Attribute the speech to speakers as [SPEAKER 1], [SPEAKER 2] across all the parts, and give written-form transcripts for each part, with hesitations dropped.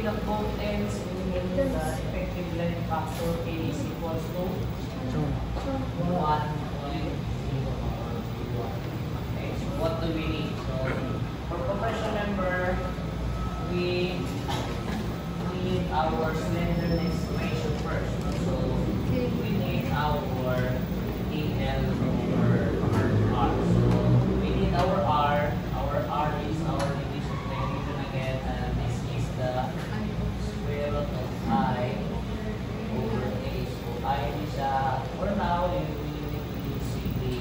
[SPEAKER 1] speed of both ends, meaning the effective length factor K is equals to 1. Okay, so what do we need? So for compression member, we need our slenderness equation first. So we need our TL over R. So we need our R. Our R is our division again, and this is the square root of I over A. So I is for now we will use the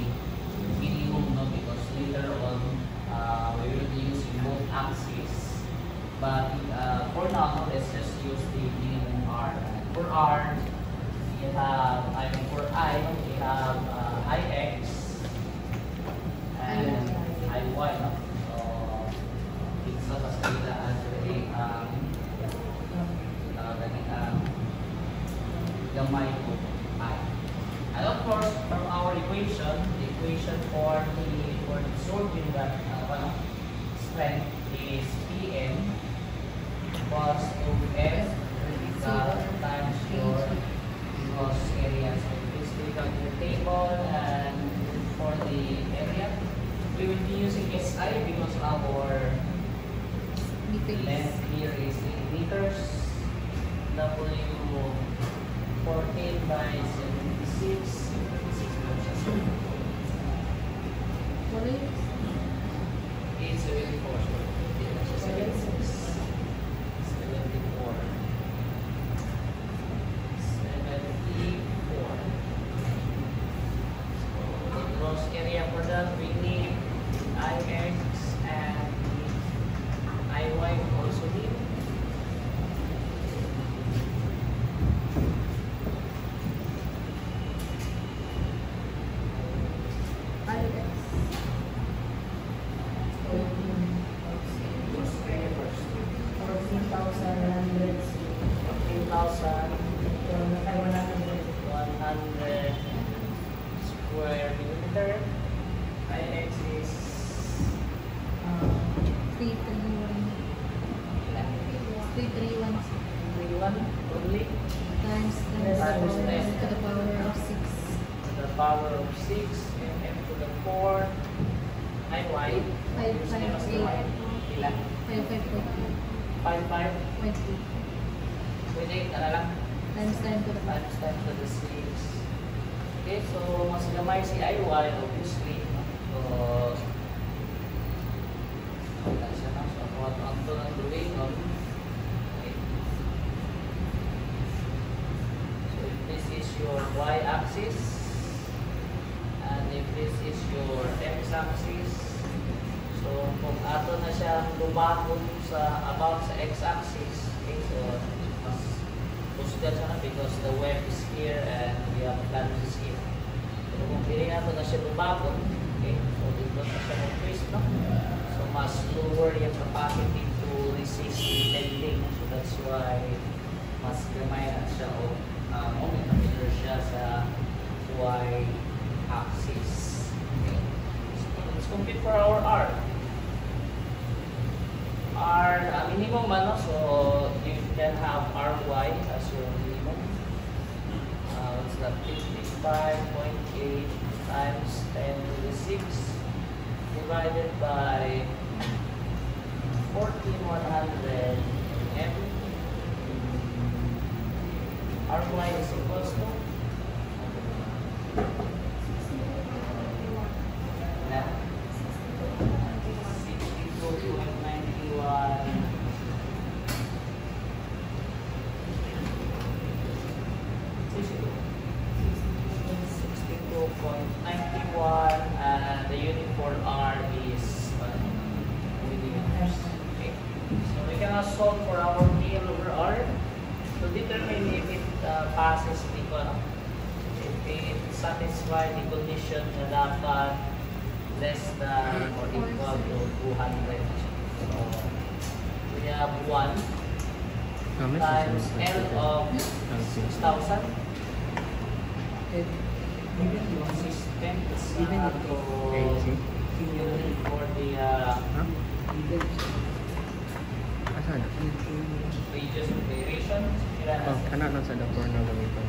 [SPEAKER 1] minimum, no, because later on we will be using both axes. But for now, let's just use the minimum R. For R, we have, for I, we have IX and IY. No? So, it's not as data as really gamay po I. And of course, from our equation, the equation for solving that strength is Pn equals to F critical times your gross area. So please take out your table, and for the area, we will be using SI because our length here is in meters. W 14 by 76.
[SPEAKER 2] What is it?
[SPEAKER 1] 874. 74. 74. So the gross area for that, we need IX and IY also need. Square millimeter. IX is
[SPEAKER 2] 331
[SPEAKER 1] only
[SPEAKER 2] times 10 to the power of 6.
[SPEAKER 1] to the power of 6 and m to the 4 IY.
[SPEAKER 2] 558.
[SPEAKER 1] Ilan? 55.
[SPEAKER 2] 5.2
[SPEAKER 1] Pwede, lang.
[SPEAKER 2] times 10 to the power.
[SPEAKER 1] Times 10 to the 6. Okay, so mas gamay si IY, obviously. So, wala siya na. So, what ang to ng doing on. Okay. So, if this is your y-axis, and if this is your x-axis, so kung ato na siyang lumakot sa about sa x-axis, okay, so mas pusgan siya na because the web is here and we have flanges here. So kung pili nato na siya lumakot, okay, so dito na siya mag-twist, no? So mas lower yung capacity to resist the bending. So that's why mas gamay na siya o moment of inertia sa y-axis. Okay. So let's compute for our R. R, minimum man, no? So you can have RY as your minimum. What's that? 55.8 times 10 to the 6 divided by 14,100 m. RY is equals to 62.91, and the unit for R is millimeters. Okay, so we can now solve for our PL over R to determine if it passes the if it satisfies the condition na dapat less than or equal to 200. So we have 1 times L of 6,000. Consistent to unit for the
[SPEAKER 3] Sana.
[SPEAKER 1] Wages variation.
[SPEAKER 3] Oh, kana na sa dakor na gamiton.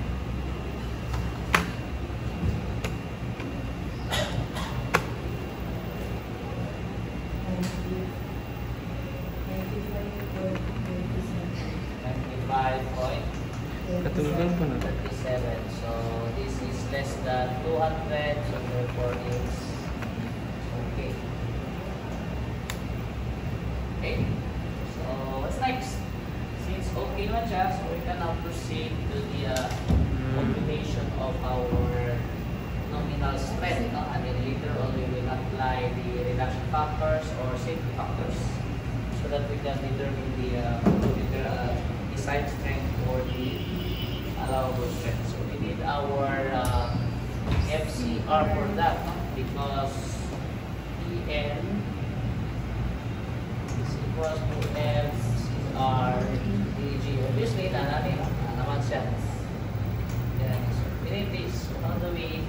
[SPEAKER 3] Katunggan pa na.
[SPEAKER 1] 37. So this is less than 200. So therefore it's okay. Okay. So what's next? Since okay naman siya, so we can now proceed to the computation of our nominal strength. No? And then later on we will apply the reduction factors or safety factors so that we can determine the design strength or the allowable strength. So we need our FCR for that, no? Because EN is equals to FCR DG. Obviously, naman siya. Yan. So we need this. How do we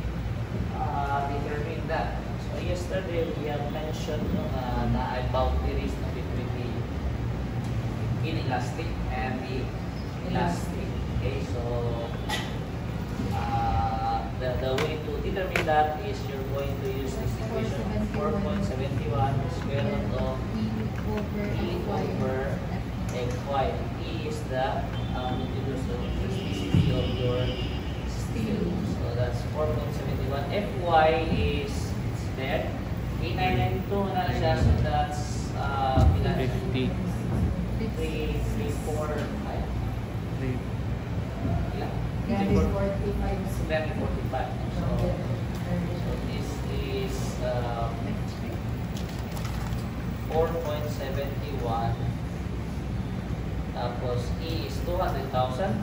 [SPEAKER 1] determine that? So yesterday we have mentioned na boundaries between the inelastic and the elastic. Okay, so the way to determine that is you're going to use this equation 4.71 square root of E over Fy. E is the elasticity of your steel. So that's 4.71. Fy is there. 8992 na siya, so that's
[SPEAKER 3] 50.
[SPEAKER 1] 345.
[SPEAKER 2] That is 45.
[SPEAKER 1] 45. So this is 4.71. Tapos E is 200,000.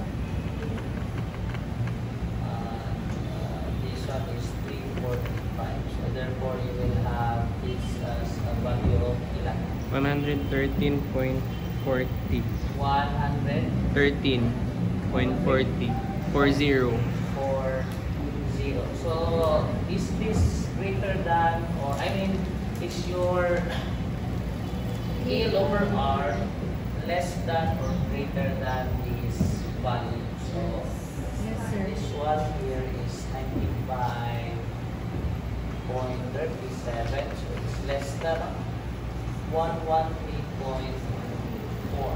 [SPEAKER 1] This one is 345. So therefore you will have this as a value of ilan?
[SPEAKER 3] 113.40.
[SPEAKER 1] 100.
[SPEAKER 3] 13.40. 40.
[SPEAKER 1] 40. So is this greater than, or I mean, is your L over R less than or greater than this value? So
[SPEAKER 2] Yes, sir.
[SPEAKER 1] this one here is 95.37. So it's less than 113.4.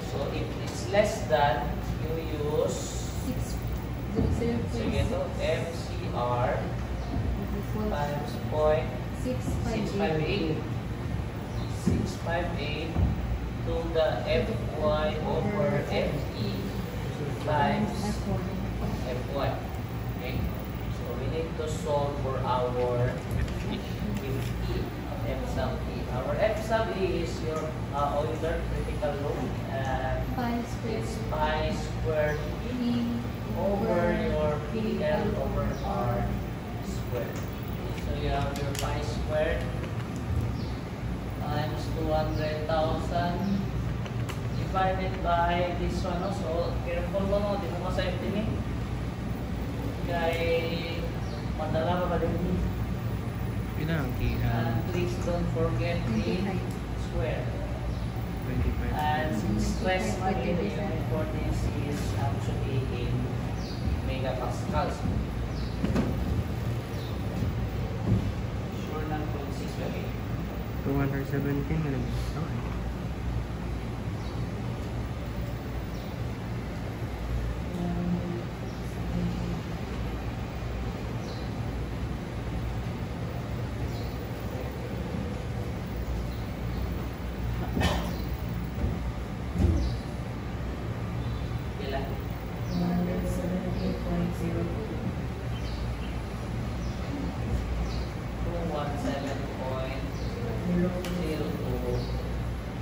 [SPEAKER 1] So if it's less than, you use
[SPEAKER 2] 600.
[SPEAKER 1] sige to, FCR times 0.658 to the Fy over Fe times Fy. Okay? So we need to solve for our E, F sub E. Our F sub E is your Euler critical load, and it's pi squared E over your PL over R squared. So you have your pi squared times 200,000 divided by this one. So careful mo, no? Di mo ma-estimate. Kaya madala ka ba din?
[SPEAKER 3] Pinang
[SPEAKER 1] And please don't forget the square.
[SPEAKER 3] 25.
[SPEAKER 1] And stress value the unit for this is actually in megapascals. Sure lang 0.658.
[SPEAKER 3] 217 na lang. Okay.
[SPEAKER 1] Ilan? 217.02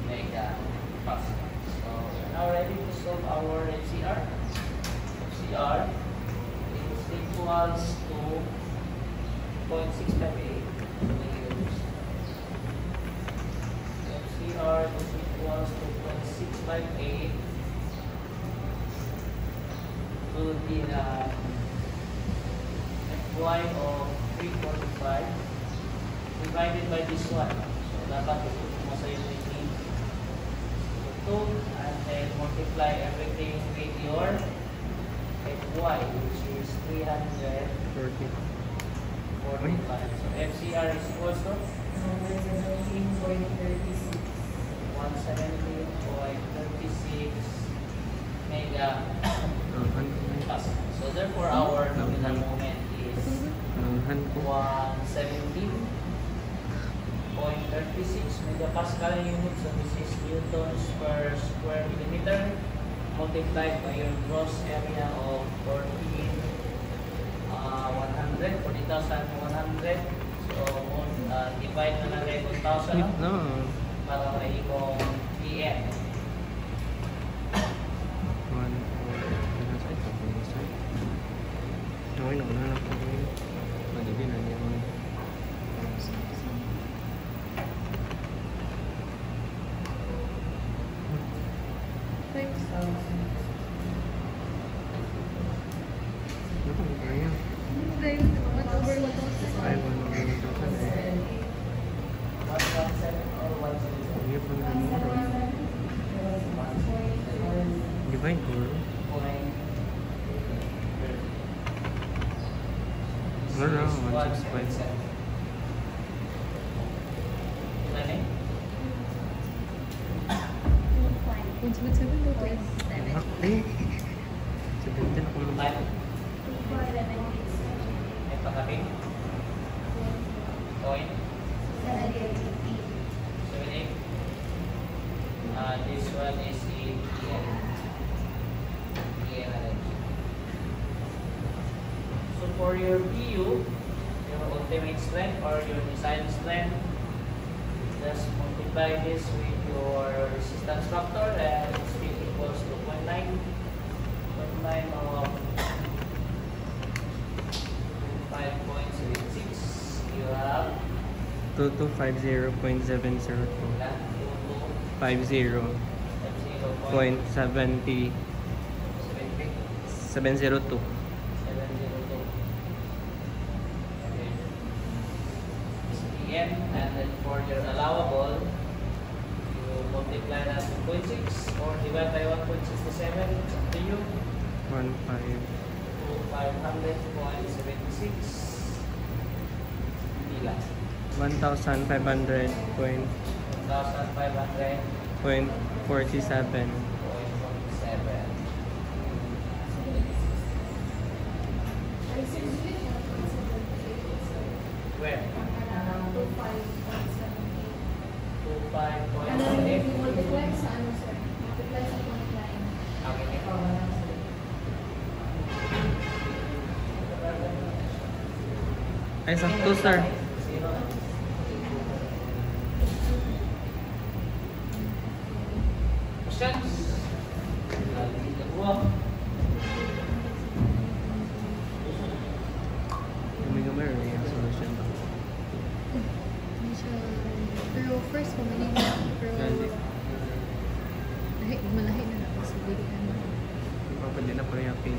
[SPEAKER 1] megapascals. So we're now ready to solve our FCR. FCR is equals to 0.658. FCR is equals to 0.658 to the Fy of 345 divided by this one. So dapat ito mo sa unit. So and then multiply everything with your FY, which is 345.
[SPEAKER 3] 40.
[SPEAKER 1] So FCR is equals to 117.36 mega pascal. So therefore our nominal moment is 117.36 megapascal unit. So this is newtons per square millimeter multiplied by your gross area of 40,100. So divide na lang kayo 1,000
[SPEAKER 3] No.
[SPEAKER 1] para may ikong PM.
[SPEAKER 3] 1, 4, okay, no, na po. Madali na niya. Ano kung kaya? Ay, 1 over 1,000 eh.
[SPEAKER 1] 117 or 117.
[SPEAKER 3] Hindi pa na muro. Divide or? Wala, 165. Eh, 17 ako naman.
[SPEAKER 1] This one is in EM. So for your PU, your ultimate strength or your design strength, just multiply this with your resistance factor and it's equals to 0.9 of 5.76. You have
[SPEAKER 3] 2250.702. 50.70. 702.
[SPEAKER 1] 702. Okay. It's EM, and then for your allowable, you multiply that with 0.6 or divide by 1.67. It's up to you.
[SPEAKER 3] 15.
[SPEAKER 1] To 500.76. Pila.
[SPEAKER 3] 1,500.47.
[SPEAKER 1] 1,500.47. Where? 25.8.
[SPEAKER 3] Ay, sakto, sir.
[SPEAKER 1] Questions?
[SPEAKER 3] Gamay yung solution ba?
[SPEAKER 2] Pero first ko, mali na. Pero malahi na lang. Siguro na.
[SPEAKER 3] Pwede na po yung pin.